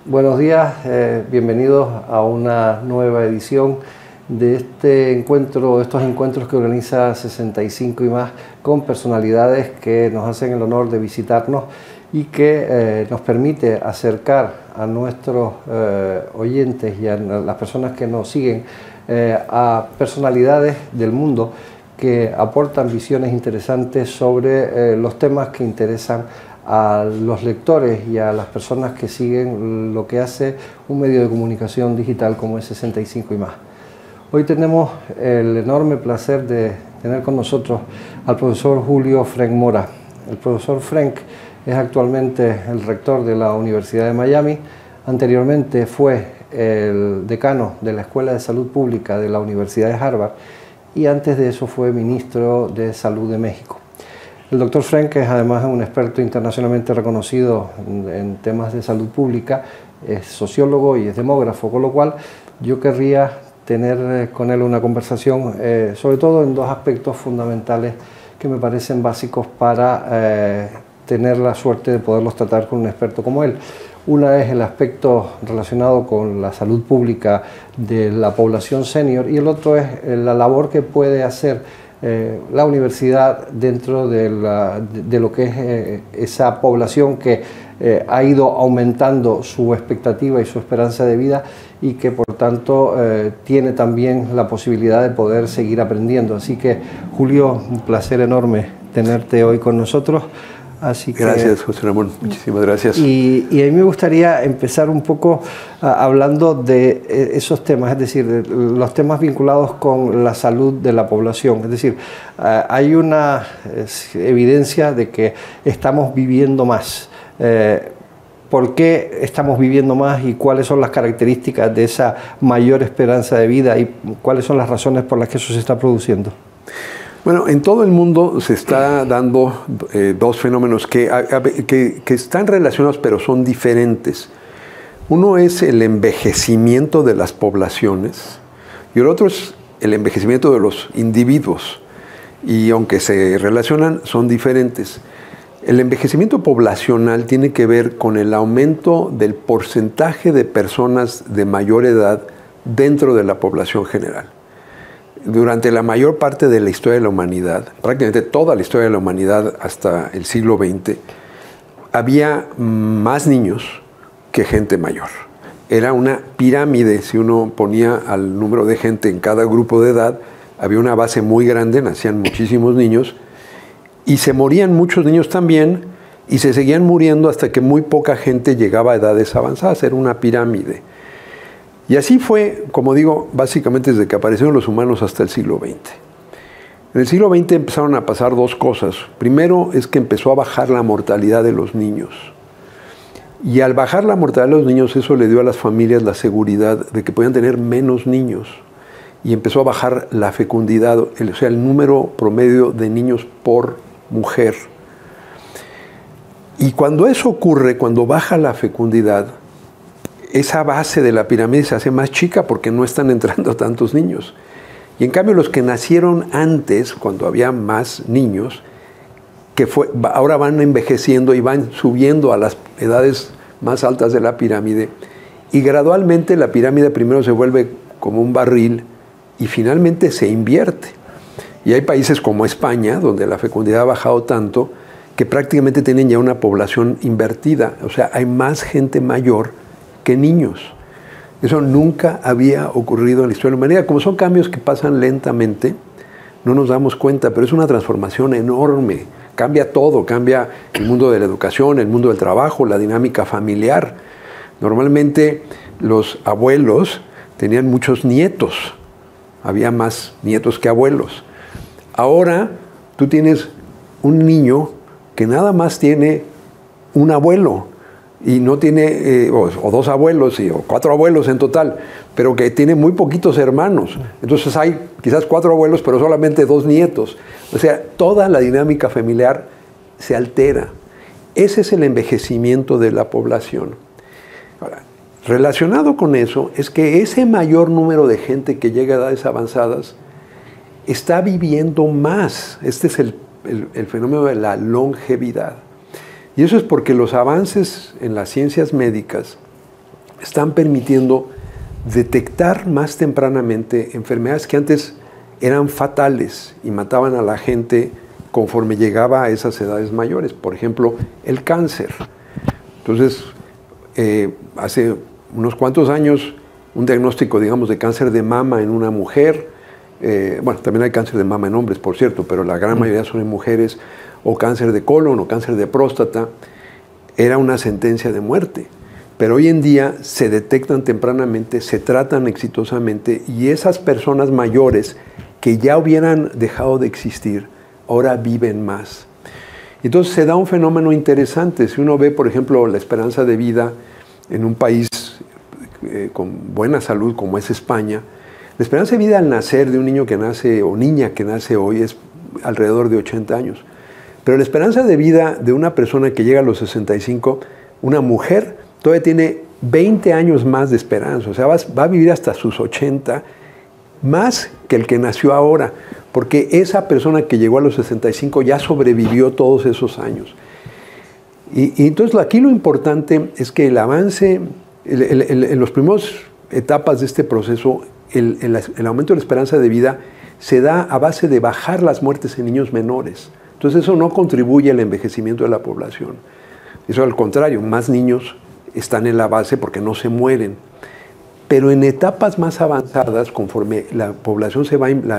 Buenos días, bienvenidos a una nueva edición de estos encuentros que organiza 65 y más con personalidades que nos hacen el honor de visitarnos y que nos permite acercar a nuestros oyentes y a las personas que nos siguen a personalidades del mundo que aportan visiones interesantes sobre los temas que interesan a los lectores y a las personas que siguen lo que hace un medio de comunicación digital como es 65 y más. Hoy tenemos el enorme placer de tener con nosotros al profesor Julio Frenk Mora. El profesor Frenk es actualmente el rector de la Universidad de Miami. Anteriormente fue el decano de la Escuela de Salud Pública de la Universidad de Harvard y antes de eso fue ministro de Salud de México. El doctor Frenk es además un experto internacionalmente reconocido en temas de salud pública, es sociólogo y es demógrafo, con lo cual yo querría tener con él una conversación sobre todo en dos aspectos fundamentales que me parecen básicos para tener la suerte de poderlos tratar con un experto como él. Una es el aspecto relacionado con la salud pública de la población senior y el otro es la labor que puede hacer la universidad dentro de lo que es esa población que ha ido aumentando su expectativa y su esperanza de vida y que por tanto tiene también la posibilidad de poder seguir aprendiendo. Así que Julio, un placer enorme tenerte hoy con nosotros. Así que, gracias, José Ramón, muchísimas gracias. Y a mí me gustaría empezar un poco hablando de esos temas, es decir, de los temas vinculados con la salud de la población. Es decir, hay una evidencia de que estamos viviendo más. ¿Por qué estamos viviendo más y cuáles son las características de esa mayor esperanza de vida y cuáles son las razones por las que eso se está produciendo? Bueno, en todo el mundo se está dando dos fenómenos que están relacionados pero son diferentes. Uno es el envejecimiento de las poblaciones y el otro es el envejecimiento de los individuos. Y aunque se relacionan, son diferentes. El envejecimiento poblacional tiene que ver con el aumento del porcentaje de personas de mayor edad dentro de la población general. Durante la mayor parte de la historia de la humanidad, prácticamente toda la historia de la humanidad hasta el siglo XX, había más niños que gente mayor. Era una pirámide, si uno ponía al número de gente en cada grupo de edad, había una base muy grande, nacían muchísimos niños, y se morían muchos niños también, y se seguían muriendo hasta que muy poca gente llegaba a edades avanzadas, era una pirámide. Y así fue, como digo, básicamente desde que aparecieron los humanos hasta el siglo XX. En el siglo XX empezaron a pasar dos cosas. Primero es que empezó a bajar la mortalidad de los niños. Y al bajar la mortalidad de los niños, eso le dio a las familias la seguridad de que podían tener menos niños. Y empezó a bajar la fecundidad, o sea, el número promedio de niños por mujer. Y cuando eso ocurre, cuando baja la fecundidad, esa base de la pirámide se hace más chica porque no están entrando tantos niños. Y en cambio los que nacieron antes, cuando había más niños, ahora van envejeciendo y van subiendo a las edades más altas de la pirámide. Y gradualmente la pirámide primero se vuelve como un barril y finalmente se invierte. Y hay países como España, donde la fecundidad ha bajado tanto, que prácticamente tienen ya una población invertida. O sea, hay más gente mayor que niños. Eso nunca había ocurrido en la historia de la humanidad. Como son cambios que pasan lentamente, no nos damos cuenta, pero es una transformación enorme. Cambia todo, cambia el mundo de la educación, el mundo del trabajo, la dinámica familiar. Normalmente los abuelos tenían muchos nietos, había más nietos que abuelos. Ahora tú tienes un niño que nada más tiene un abuelo, y no tiene, o dos abuelos, o 4 abuelos en total, pero que tiene muy poquitos hermanos. Entonces hay quizás 4 abuelos, pero solamente 2 nietos. O sea, toda la dinámica familiar se altera. Ese es el envejecimiento de la población. Ahora, relacionado con eso, es que ese mayor número de gente que llega a edades avanzadas está viviendo más. Este es el fenómeno de la longevidad. Y eso es porque los avances en las ciencias médicas están permitiendo detectar más tempranamente enfermedades que antes eran fatales y mataban a la gente conforme llegaba a esas edades mayores. Por ejemplo, el cáncer. Entonces, hace unos cuantos años, un diagnóstico, digamos, de cáncer de mama en una mujer, bueno, también hay cáncer de mama en hombres, por cierto, pero la gran mayoría son en mujeres, o cáncer de colon o cáncer de próstata, era una sentencia de muerte. Pero hoy en día se detectan tempranamente, se tratan exitosamente, y esas personas mayores que ya hubieran dejado de existir, ahora viven más. Entonces se da un fenómeno interesante. Si uno ve, por ejemplo, la esperanza de vida en un país con buena salud como es España, la esperanza de vida al nacer de un niño que nace o niña que nace hoy es alrededor de 80 años. Pero la esperanza de vida de una persona que llega a los 65, una mujer, todavía tiene 20 años más de esperanza. O sea, va a vivir hasta sus 80, más que el que nació ahora, porque esa persona que llegó a los 65 ya sobrevivió todos esos años. Y entonces aquí lo importante es que el avance, en las primeras etapas de este proceso, el aumento de la esperanza de vida se da a base de bajar las muertes en niños menores. Entonces eso no contribuye al envejecimiento de la población. Eso al contrario, más niños están en la base porque no se mueren. Pero en etapas más avanzadas, conforme la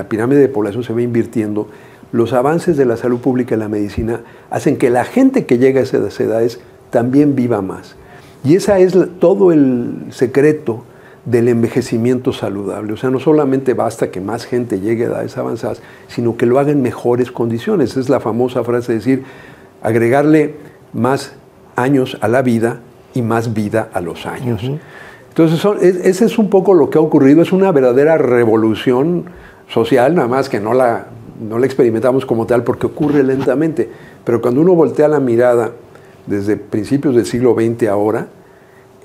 pirámide de población se va invirtiendo, los avances de la salud pública y la medicina hacen que la gente que llega a esas edades también viva más. Y ese es todo el secreto del envejecimiento saludable. O sea, no solamente basta que más gente llegue a edades avanzadas, sino que lo haga en mejores condiciones. Esa es la famosa frase de decir, agregarle más años a la vida y más vida a los años. Entonces, ese es un poco lo que ha ocurrido. Es una verdadera revolución social, nada más que no la experimentamos como tal porque ocurre lentamente. Pero cuando uno voltea la mirada desde principios del siglo XX ahora,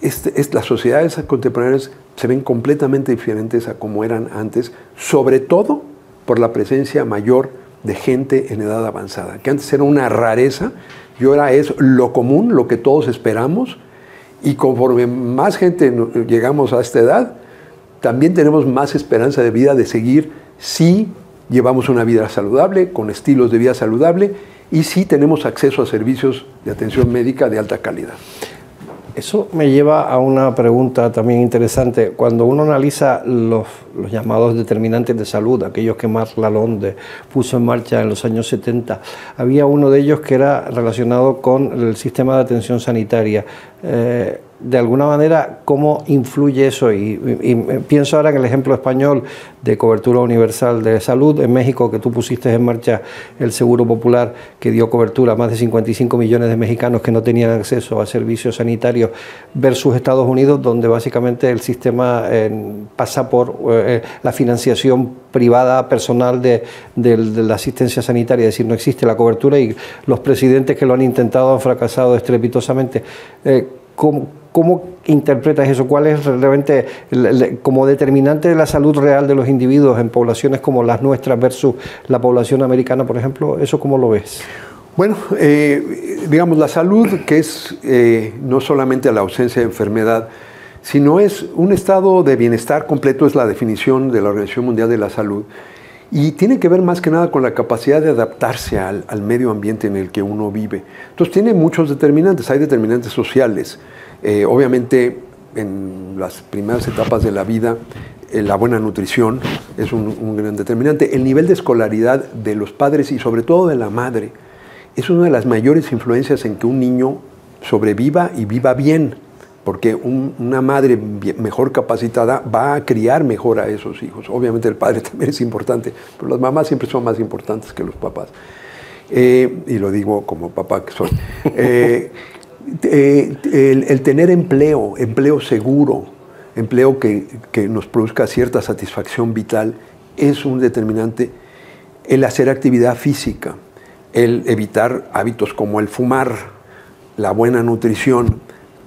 las sociedades contemporáneas se ven completamente diferentes a como eran antes, sobre todo por la presencia mayor de gente en edad avanzada, que antes era una rareza y ahora es lo común, lo que todos esperamos. Y conforme más gente llegamos a esta edad, también tenemos más esperanza de vida de seguir si llevamos una vida saludable, con estilos de vida saludable, y si tenemos acceso a servicios de atención médica de alta calidad. Eso me lleva a una pregunta también interesante. Cuando uno analiza los llamados determinantes de salud, aquellos que Marc Lalonde puso en marcha en los años 70, había uno de ellos que era relacionado con el sistema de atención sanitaria. De alguna manera, ¿cómo influye eso? Y pienso ahora en el ejemplo español de cobertura universal de salud. En México, que tú pusiste en marcha el Seguro Popular, que dio cobertura a más de 55 millones de mexicanos que no tenían acceso a servicios sanitarios, versus Estados Unidos, donde básicamente el sistema pasa por la financiación privada personal de la asistencia sanitaria, es decir, no existe la cobertura y los presidentes que lo han intentado han fracasado estrepitosamente. ¿Cómo interpretas eso? ¿Cuál es realmente como determinante de la salud real de los individuos en poblaciones como las nuestras versus la población americana, por ejemplo? ¿Eso cómo lo ves? Bueno, digamos, la salud, que es no solamente la ausencia de enfermedad, sino es un estado de bienestar completo, es la definición de la Organización Mundial de la Salud, y tiene que ver más que nada con la capacidad de adaptarse al medio ambiente en el que uno vive. Entonces tiene muchos determinantes, hay determinantes sociales. Obviamente en las primeras etapas de la vida la buena nutrición es un gran determinante. El nivel de escolaridad de los padres y sobre todo de la madre es una de las mayores influencias en que un niño sobreviva y viva bien, porque una madre mejor capacitada va a criar mejor a esos hijos. Obviamente el padre también es importante, pero las mamás siempre son más importantes que los papás. Y lo digo como papá que soy. El tener empleo seguro, empleo que nos produzca cierta satisfacción vital, es un determinante. El hacer actividad física, el evitar hábitos como el fumar, la buena nutrición,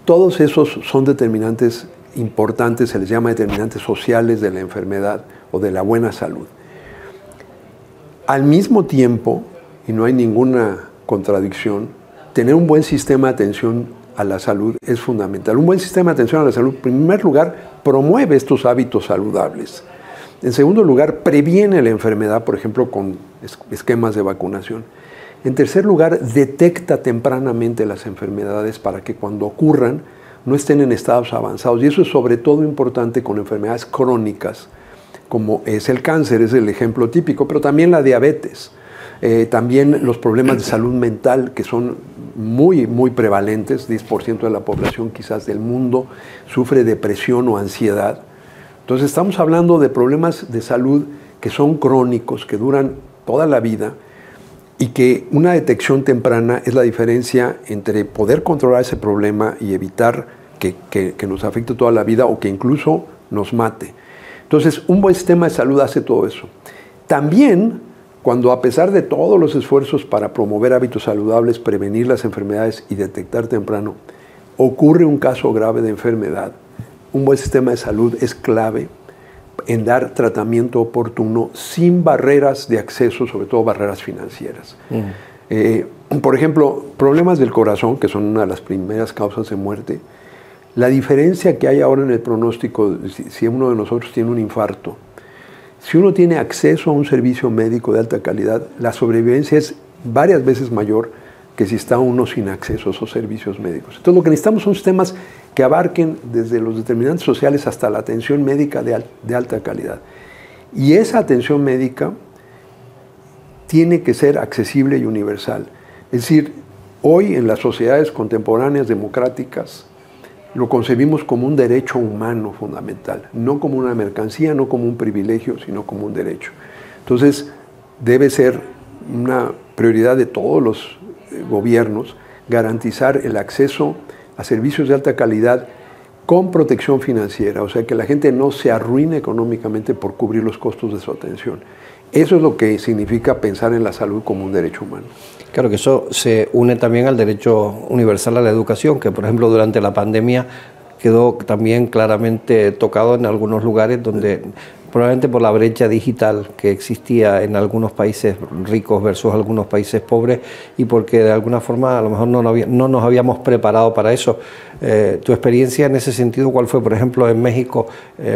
todos esos son determinantes importantes, se les llama determinantes sociales de la enfermedad o de la buena salud. Al mismo tiempo, y no hay ninguna contradicción, tener un buen sistema de atención a la salud es fundamental. Un buen sistema de atención a la salud, en primer lugar, promueve estos hábitos saludables. En segundo lugar, previene la enfermedad, por ejemplo, con esquemas de vacunación. En tercer lugar, detecta tempranamente las enfermedades para que cuando ocurran no estén en estados avanzados. Y eso es sobre todo importante con enfermedades crónicas, como es el cáncer, es el ejemplo típico, pero también la diabetes. También los problemas de salud mental, que son muy prevalentes. 10% de la población quizás del mundo sufre depresión o ansiedad. Entonces estamos hablando de problemas de salud que son crónicos, que duran toda la vida, y que una detección temprana es la diferencia entre poder controlar ese problema y evitar que nos afecte toda la vida o que incluso nos mate. Entonces, un buen sistema de salud hace todo eso. También, cuando a pesar de todos los esfuerzos para promover hábitos saludables, prevenir las enfermedades y detectar temprano, ocurre un caso grave de enfermedad, un buen sistema de salud es clave en dar tratamiento oportuno sin barreras de acceso, sobre todo barreras financieras. Por ejemplo, problemas del corazón, que son una de las primeras causas de muerte. La diferencia que hay ahora en el pronóstico, si uno de nosotros tiene un infarto, si uno tiene acceso a un servicio médico de alta calidad, la sobrevivencia es varias veces mayor que si está uno sin acceso a esos servicios médicos. Entonces lo que necesitamos son sistemas que abarquen desde los determinantes sociales hasta la atención médica de alta calidad. Y esa atención médica tiene que ser accesible y universal. Es decir, hoy en las sociedades contemporáneas democráticas lo concebimos como un derecho humano fundamental, no como una mercancía, no como un privilegio, sino como un derecho. Entonces, debe ser una prioridad de todos los gobiernos garantizar el acceso a servicios de alta calidad con protección financiera, o sea, que la gente no se arruine económicamente por cubrir los costos de su atención. Eso es lo que significa pensar en la salud como un derecho humano. Claro que eso se une también al derecho universal a la educación, que por ejemplo durante la pandemia quedó también claramente tocado en algunos lugares donde probablemente por la brecha digital que existía en algunos países ricos versus algunos países pobres y porque de alguna forma a lo mejor no nos habíamos preparado para eso. ¿Tu experiencia en ese sentido cuál fue, por ejemplo, en México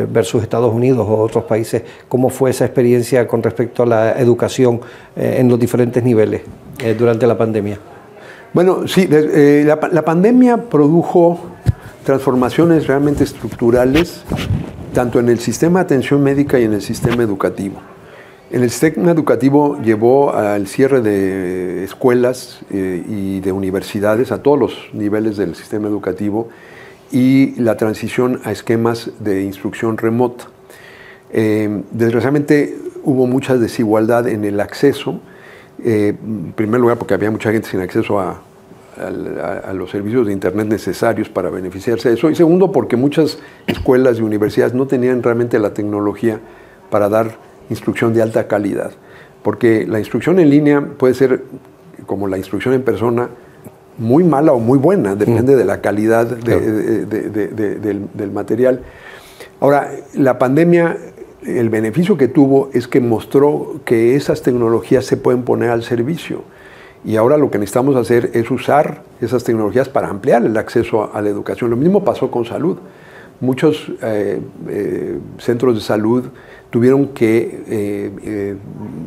versus Estados Unidos o otros países? ¿Cómo fue esa experiencia con respecto a la educación en los diferentes niveles durante la pandemia? Bueno, sí, la pandemia produjo transformaciones realmente estructurales tanto en el sistema de atención médica y en el sistema educativo. En el sistema educativo llevó al cierre de escuelas y de universidades a todos los niveles del sistema educativo y la transición a esquemas de instrucción remota. Desgraciadamente hubo mucha desigualdad en el acceso, en primer lugar porque había mucha gente sin acceso a los servicios de internet necesarios para beneficiarse de eso, y segundo porque muchas escuelas y universidades no tenían realmente la tecnología para dar instrucción de alta calidad, porque la instrucción en línea puede ser como la instrucción en persona, muy mala o muy buena, depende de la calidad del material. Ahora, la pandemia, el beneficio que tuvo es que mostró que esas tecnologías se pueden poner al servicio. Y ahora lo que necesitamos hacer es usar esas tecnologías para ampliar el acceso a la educación. Lo mismo pasó con salud. Muchos centros de salud tuvieron que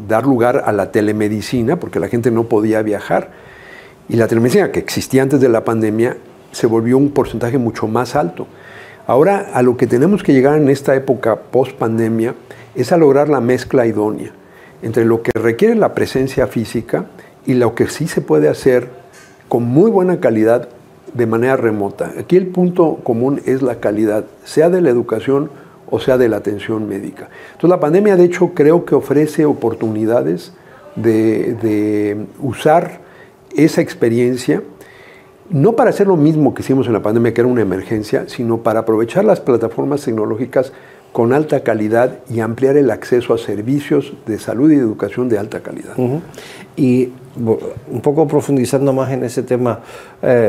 dar lugar a la telemedicina porque la gente no podía viajar. Y la telemedicina, que existía antes de la pandemia, se volvió un porcentaje mucho más alto. Ahora, a lo que tenemos que llegar en esta época post-pandemia es a lograr la mezcla idónea entre lo que requiere la presencia física y lo que sí se puede hacer con muy buena calidad de manera remota. Aquí el punto común es la calidad, sea de la educación o sea de la atención médica. Entonces la pandemia, de hecho, creo que ofrece oportunidades de usar esa experiencia, no para hacer lo mismo que hicimos en la pandemia, que era una emergencia, sino para aprovechar las plataformas tecnológicas con alta calidad y ampliar el acceso a servicios de salud y de educación de alta calidad. Y un poco profundizando más en ese tema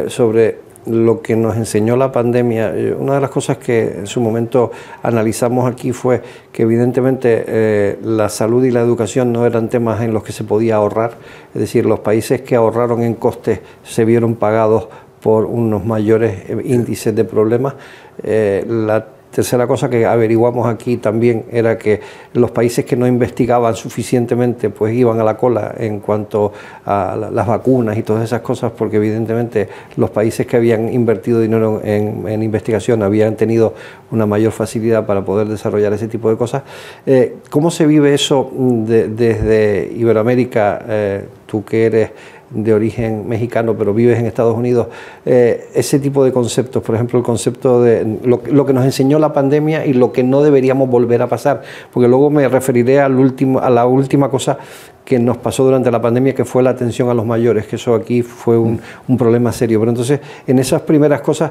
sobre lo que nos enseñó la pandemia, una de las cosas que en su momento analizamos aquí fue que evidentemente la salud y la educación no eran temas en los que se podía ahorrar, es decir, los países que ahorraron en costes se vieron pagados por unos mayores índices de problemas. La tercera cosa que averiguamos aquí también era que los países que no investigaban suficientemente pues iban a la cola en cuanto a las vacunas y todas esas cosas, porque evidentemente los países que habían invertido dinero en investigación habían tenido una mayor facilidad para poder desarrollar ese tipo de cosas. ¿Cómo se vive eso desde Iberoamérica? Tú que eres de origen mexicano, pero vives en Estados Unidos, ese tipo de conceptos, por ejemplo, el concepto de lo que nos enseñó la pandemia y lo que no deberíamos volver a pasar, porque luego me referiré a la última cosa que nos pasó durante la pandemia, que fue la atención a los mayores, que eso aquí fue un problema serio. Pero entonces, en esas primeras cosas,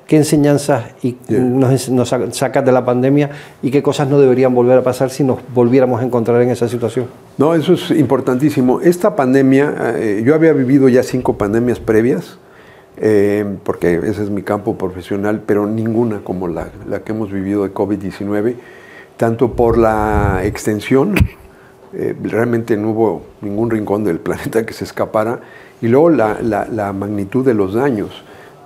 ¿qué enseñanzas nos sacas de la pandemia y qué cosas no deberían volver a pasar si nos volviéramos a encontrar en esa situación? No, eso es importantísimo. Esta pandemia, yo había vivido ya 5 pandemias previas, porque ese es mi campo profesional, pero ninguna como la que hemos vivido de COVID-19, tanto por la extensión, realmente no hubo ningún rincón del planeta que se escapara, y luego la magnitud de los daños.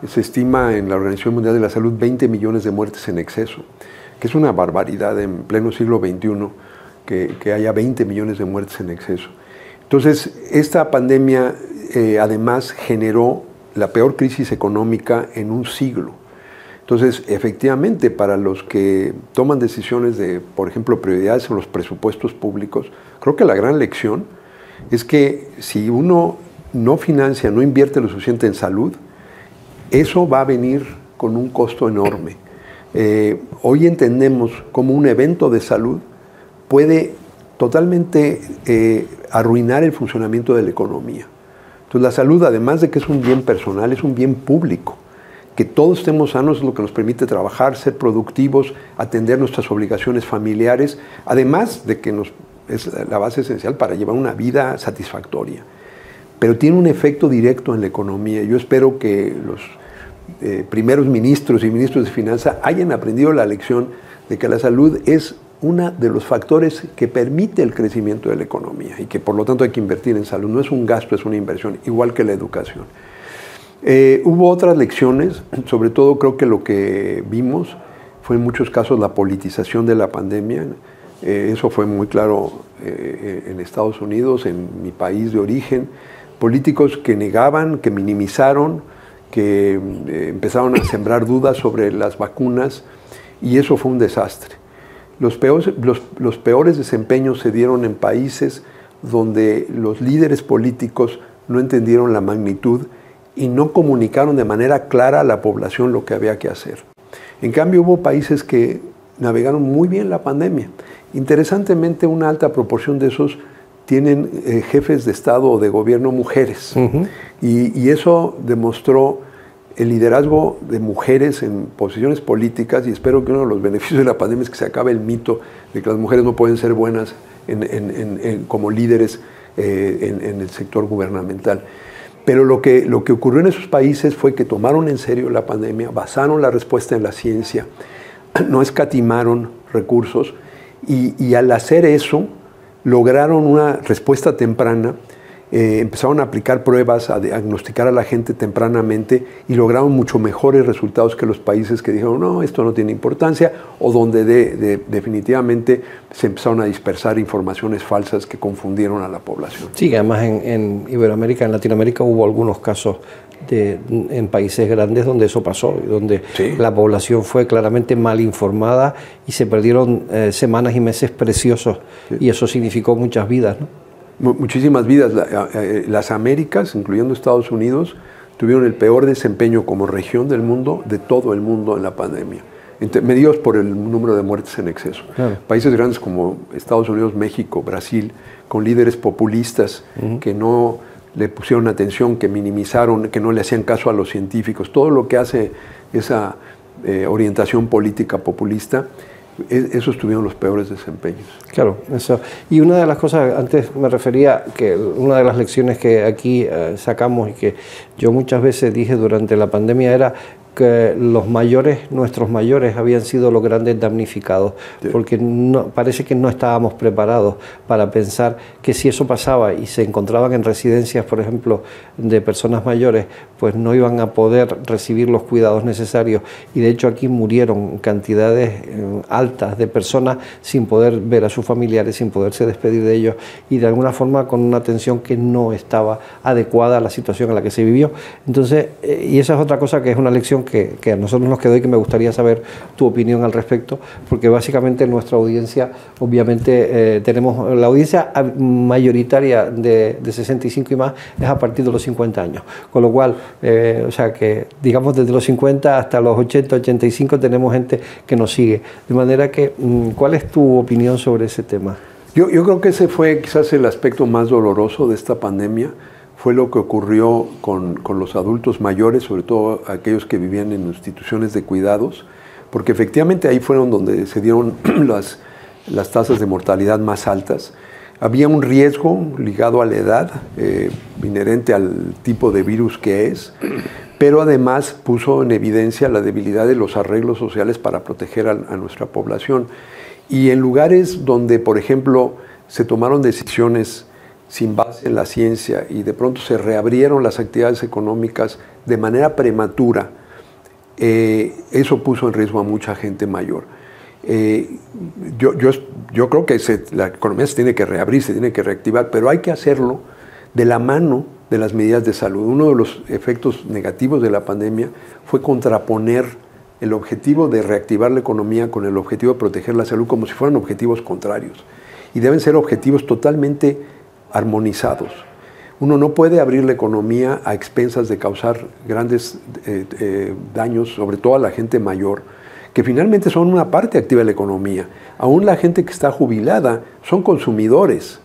Se estima en la Organización Mundial de la Salud 20 millones de muertes en exceso, que es una barbaridad en pleno siglo XXI, que haya 20 millones de muertes en exceso. Entonces, esta pandemia además generó la peor crisis económica en un siglo. Entonces, efectivamente, para los que toman decisiones de, por ejemplo, prioridades en los presupuestos públicos, creo que la gran lección es que si uno no financia, no invierte lo suficiente en salud, eso va a venir con un costo enorme. Hoy entendemos cómo un evento de salud puede totalmente arruinar el funcionamiento de la economía. Entonces, la salud, además de que es un bien personal, es un bien público. Que todos estemos sanos es lo que nos permite trabajar, ser productivos, atender nuestras obligaciones familiares, además de que es la base esencial para llevar una vida satisfactoria. Pero tiene un efecto directo en la economía. Yo espero que los primeros ministros y ministros de Finanzas hayan aprendido la lección de que la salud es uno de los factores que permite el crecimiento de la economía y que por lo tanto hay que invertir en salud. No es un gasto, es una inversión, igual que la educación. Hubo otras lecciones, sobre todo creo que lo que vimos fue en muchos casos la politización de la pandemia. Eso fue muy claro en Estados Unidos, en mi país de origen. Políticos que negaban, que minimizaron, que empezaron a sembrar dudas sobre las vacunas, y eso fue un desastre. Los peores desempeños se dieron en países donde los líderes políticos no entendieron la magnitud y no comunicaron de manera clara a la población lo que había que hacer. En cambio, hubo países que navegaron muy bien la pandemia. Interesantemente, una alta proporción de esos tienen jefes de Estado o de gobierno mujeres. Y eso demostró el liderazgo de mujeres en posiciones políticas, y espero que uno de los beneficios de la pandemia es que se acabe el mito de que las mujeres no pueden ser buenas como líderes en el sector gubernamental. Pero lo que ocurrió en esos países fue que tomaron en serio la pandemia, basaron la respuesta en la ciencia, no escatimaron recursos, y al hacer eso lograron una respuesta temprana. Empezaron a aplicar pruebas, a diagnosticar a la gente tempranamente, y lograron mucho mejores resultados que los países que dijeron no, esto no tiene importancia, o donde definitivamente se empezaron a dispersar informaciones falsas que confundieron a la población. Sí, además en Iberoamérica, en Latinoamérica hubo algunos casos en países grandes donde eso pasó, donde la población fue claramente mal informada y se perdieron semanas y meses preciosos, y eso significó muchas vidas, ¿no? Muchísimas vidas. Las Américas, incluyendo Estados Unidos, tuvieron el peor desempeño como región del mundo, de todo el mundo en la pandemia, medidos por el número de muertes en exceso. Claro. Países grandes como Estados Unidos, México, Brasil, con líderes populistas que no le pusieron atención, que minimizaron, que no le hacían caso a los científicos. Todo lo que hace esa orientación política populista, esos tuvieron los peores desempeños. Claro, eso. Y una de las cosas, antes me refería que una de las lecciones que aquí sacamos y que yo muchas veces dije durante la pandemia era que nuestros mayores habían sido los grandes damnificados, sí, porque parece que no estábamos preparados para pensar que si eso pasaba y se encontraban en residencias, por ejemplo, de personas mayores, pues no iban a poder recibir los cuidados necesarios, y de hecho aquí murieron cantidades altas de personas sin poder ver a sus familiares, sin poderse despedir de ellos, y de alguna forma con una atención que no estaba adecuada a la situación en la que se vivió. Entonces, y esa es otra cosa que es una lección que a nosotros nos quedó y que me gustaría saber tu opinión al respecto, porque básicamente nuestra audiencia, obviamente tenemos la audiencia mayoritaria de 65 y más es a partir de los 50 años, con lo cual, o sea que digamos desde los 50 hasta los 80, 85 tenemos gente que nos sigue, de manera que, ¿cuál es tu opinión sobre ese tema? Yo creo que ese fue quizás el aspecto más doloroso de esta pandemia, fue lo que ocurrió con los adultos mayores, sobre todo aquellos que vivían en instituciones de cuidados, porque efectivamente ahí fueron donde se dieron las tasas de mortalidad más altas. Había un riesgo ligado a la edad, inherente al tipo de virus que es, pero además puso en evidencia la debilidad de los arreglos sociales para proteger a nuestra población. Y en lugares donde, por ejemplo, se tomaron decisiones sin base en la ciencia y de pronto se reabrieron las actividades económicas de manera prematura, eso puso en riesgo a mucha gente mayor. Yo creo que la economía se tiene que reabrir, se tiene que reactivar, pero hay que hacerlo de la mano de las medidas de salud. Uno de los efectos negativos de la pandemia fue contraponer el objetivo de reactivar la economía con el objetivo de proteger la salud como si fueran objetivos contrarios. Y deben ser objetivos totalmente armonizados. Uno no puede abrir la economía a expensas de causar grandes daños, sobre todo a la gente mayor, que finalmente son una parte activa de la economía. Aún la gente que está jubilada son consumidores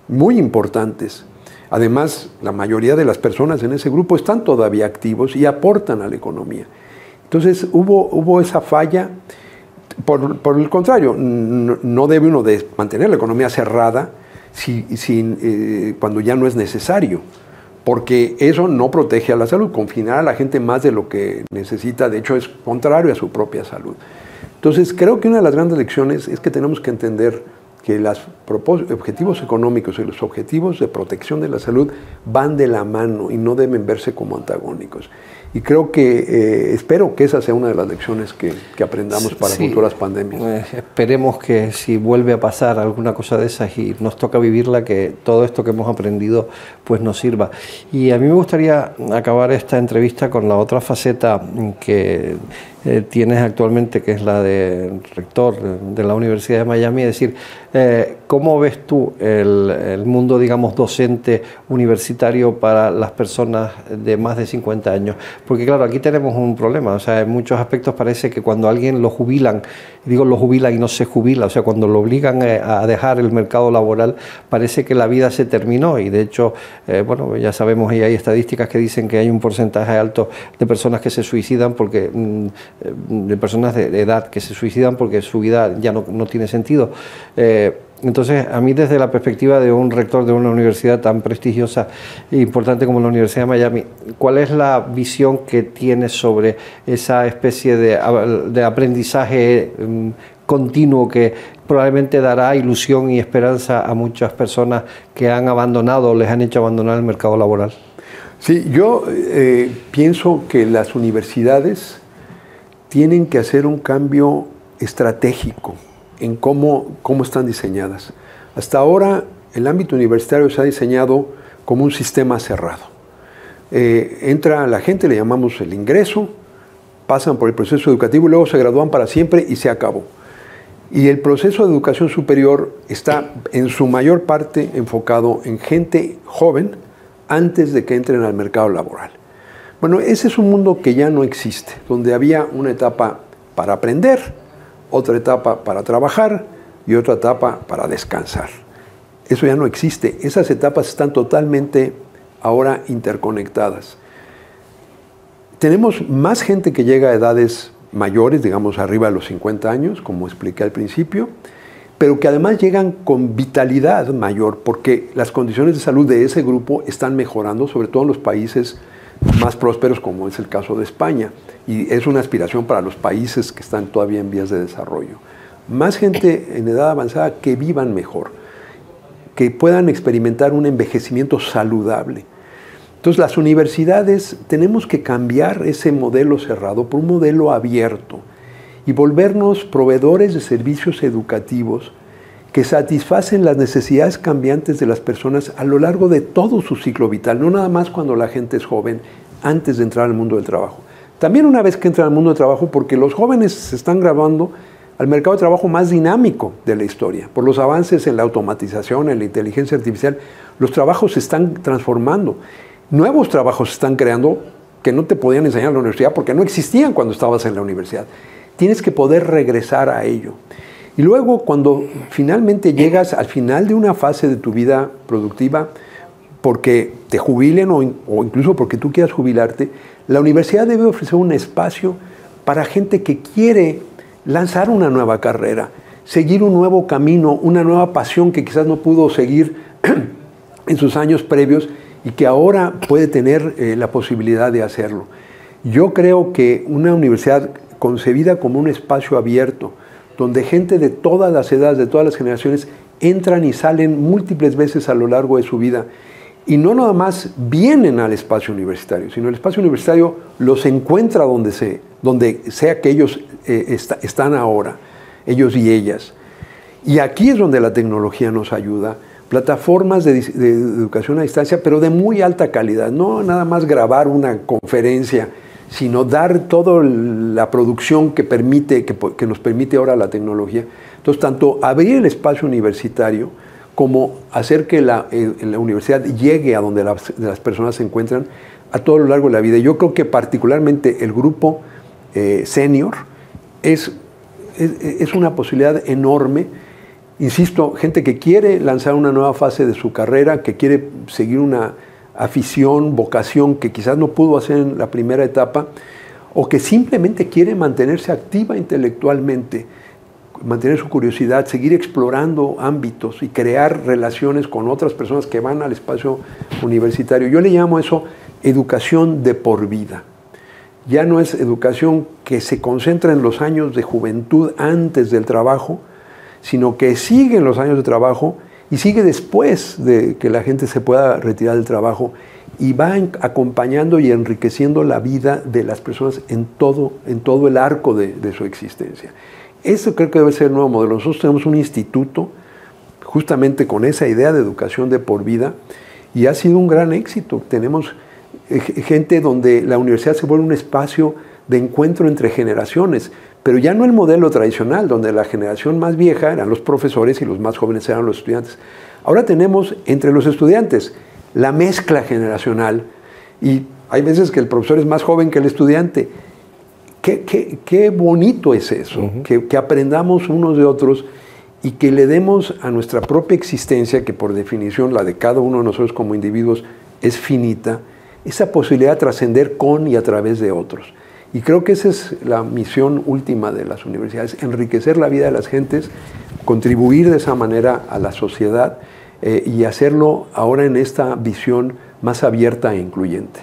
muy importantes. Además, la mayoría de las personas en ese grupo están todavía activos y aportan a la economía. Entonces hubo esa falla. Por el contrario, no debe uno de mantener la economía cerrada cuando ya no es necesario, porque eso no protege a la salud. Confinar a la gente más de lo que necesita, de hecho, es contrario a su propia salud. Entonces, creo que una de las grandes lecciones es que tenemos que entender que los objetivos económicos y los objetivos de protección de la salud van de la mano y no deben verse como antagónicos. Y creo que, espero que esa sea una de las lecciones que aprendamos para futuras pandemias. Esperemos que si vuelve a pasar alguna cosa de esas y nos toca vivirla, que todo esto que hemos aprendido pues nos sirva. Y a mí me gustaría acabar esta entrevista con la otra faceta que tienes actualmente, que es la de rector de la Universidad de Miami, es decir, ¿cómo ves tú el mundo, digamos, docente universitario para las personas de más de 50 años? Porque claro, aquí tenemos un problema, o sea, en muchos aspectos parece que cuando a alguien lo jubilan, digo lo jubilan y no se jubila, o sea, cuando lo obligan a dejar el mercado laboral, parece que la vida se terminó, y de hecho, bueno, ya sabemos, y hay estadísticas que dicen que hay un porcentaje alto de personas que se suicidan porque de personas de edad que se suicidan porque su vida ya no tiene sentido. Entonces, a mí desde la perspectiva de un rector de una universidad tan prestigiosa e importante como la Universidad de Miami, ¿cuál es la visión que tienes sobre esa especie de aprendizaje continuo que probablemente dará ilusión y esperanza a muchas personas que han abandonado o les han hecho abandonar el mercado laboral? Sí, yo pienso que las universidades tienen que hacer un cambio estratégico en cómo están diseñadas. Hasta ahora el ámbito universitario se ha diseñado como un sistema cerrado. Entra la gente, le llamamos el ingreso, pasan por el proceso educativo y luego se gradúan para siempre y se acabó. Y el proceso de educación superior está en su mayor parte enfocado en gente joven antes de que entren al mercado laboral. Bueno, ese es un mundo que ya no existe, donde había una etapa para aprender, otra etapa para trabajar y otra etapa para descansar. Eso ya no existe. Esas etapas están totalmente ahora interconectadas. Tenemos más gente que llega a edades mayores, digamos arriba de los 50 años, como expliqué al principio, pero que además llegan con vitalidad mayor, porque las condiciones de salud de ese grupo están mejorando, sobre todo en los países más prósperos, como es el caso de España. Y es una aspiración para los países que están todavía en vías de desarrollo. Más gente en edad avanzada que vivan mejor, que puedan experimentar un envejecimiento saludable. Entonces, las universidades tenemos que cambiar ese modelo cerrado por un modelo abierto y volvernos proveedores de servicios educativos que satisfacen las necesidades cambiantes de las personas a lo largo de todo su ciclo vital, no nada más cuando la gente es joven, antes de entrar al mundo del trabajo. También una vez que entran al mundo del trabajo, porque los jóvenes se están graduando al mercado de trabajo más dinámico de la historia. Por los avances en la automatización, en la inteligencia artificial, los trabajos se están transformando. Nuevos trabajos se están creando que no te podían enseñar en la universidad porque no existían cuando estabas en la universidad. Tienes que poder regresar a ello. Y luego, cuando finalmente llegas al final de una fase de tu vida productiva, porque te jubilen o incluso porque tú quieras jubilarte, la universidad debe ofrecer un espacio para gente que quiere lanzar una nueva carrera, seguir un nuevo camino, una nueva pasión que quizás no pudo seguir en sus años previos y que ahora puede tener la posibilidad de hacerlo. Yo creo que una universidad concebida como un espacio abierto, donde gente de todas las edades, de todas las generaciones, entran y salen múltiples veces a lo largo de su vida, y no nada más vienen al espacio universitario, sino el espacio universitario los encuentra donde sea que ellos están ahora, ellos y ellas. Y aquí es donde la tecnología nos ayuda, plataformas de educación a distancia, pero de muy alta calidad, no nada más grabar una conferencia, sino dar toda la producción que nos permite ahora la tecnología. Entonces, tanto abrir el espacio universitario como hacer que la universidad llegue a donde las personas se encuentran a todo lo largo de la vida. Yo creo que particularmente el grupo senior es una posibilidad enorme. Insisto, gente que quiere lanzar una nueva fase de su carrera, que quiere seguir una afición, vocación que quizás no pudo hacer en la primera etapa, o que simplemente quiere mantenerse activa intelectualmente, mantener su curiosidad, seguir explorando ámbitos y crear relaciones con otras personas que van al espacio universitario. Yo le llamo eso educación de por vida. Ya no es educación que se concentra en los años de juventud antes del trabajo, sino que sigue en los años de trabajo y sigue después de que la gente se pueda retirar del trabajo y va acompañando y enriqueciendo la vida de las personas en todo el arco de su existencia. Eso creo que debe ser el nuevo modelo. Nosotros tenemos un instituto justamente con esa idea de educación de por vida y ha sido un gran éxito. Tenemos gente donde la universidad se vuelve un espacio de encuentro entre generaciones, pero ya no el modelo tradicional, donde la generación más vieja eran los profesores y los más jóvenes eran los estudiantes. Ahora tenemos entre los estudiantes la mezcla generacional y hay veces que el profesor es más joven que el estudiante. Qué bonito es eso, que aprendamos unos de otros y que le demos a nuestra propia existencia, que por definición la de cada uno de nosotros como individuos es finita, esa posibilidad de trascender con y a través de otros. Y creo que esa es la misión última de las universidades, enriquecer la vida de las gentes, contribuir de esa manera a la sociedad y hacerlo ahora en esta visión más abierta e incluyente.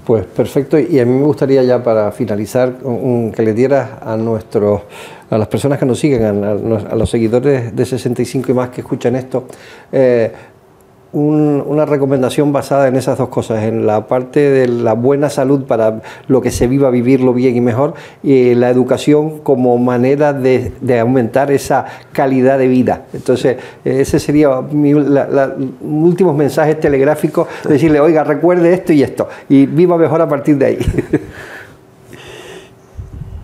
Pues perfecto, y a mí me gustaría ya para finalizar que le dieras a las personas que nos siguen, a los seguidores de 65 y más que escuchan esto, una recomendación basada en esas dos cosas, en la parte de la buena salud para lo que se viva, vivirlo bien y mejor, y la educación como manera de aumentar esa calidad de vida. Entonces, ese sería últimos mensajes telegráficos, decirle, oiga, recuerde esto y viva mejor a partir de ahí.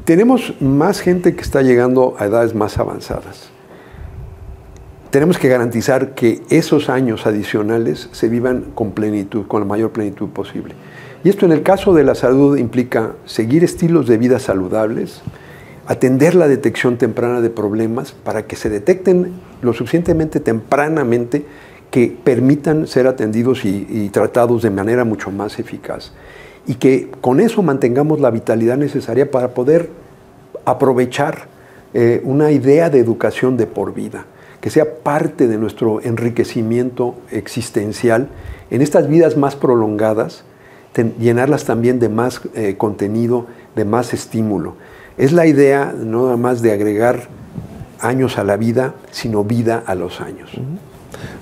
Tenemos más gente que está llegando a edades más avanzadas. Tenemos que garantizar que esos años adicionales se vivan con plenitud, con la mayor plenitud posible. Y esto en el caso de la salud implica seguir estilos de vida saludables, atender la detección temprana de problemas para que se detecten lo suficientemente tempranamente que permitan ser atendidos y tratados de manera mucho más eficaz. Y que con eso mantengamos la vitalidad necesaria para poder aprovechar una idea de educación de por vida, que sea parte de nuestro enriquecimiento existencial en estas vidas más prolongadas, llenarlas también de más contenido, de más estímulo. Es la idea no nada más de agregar años a la vida, sino vida a los años.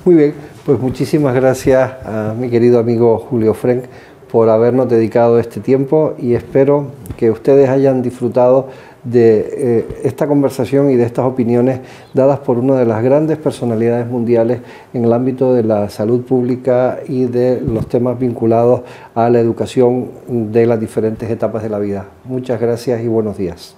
Muy bien, pues muchísimas gracias a mi querido amigo Julio Frenk por habernos dedicado este tiempo, y espero que ustedes hayan disfrutado de esta conversación y de estas opiniones dadas por una de las grandes personalidades mundiales en el ámbito de la salud pública y de los temas vinculados a la educación de las diferentes etapas de la vida. Muchas gracias y buenos días.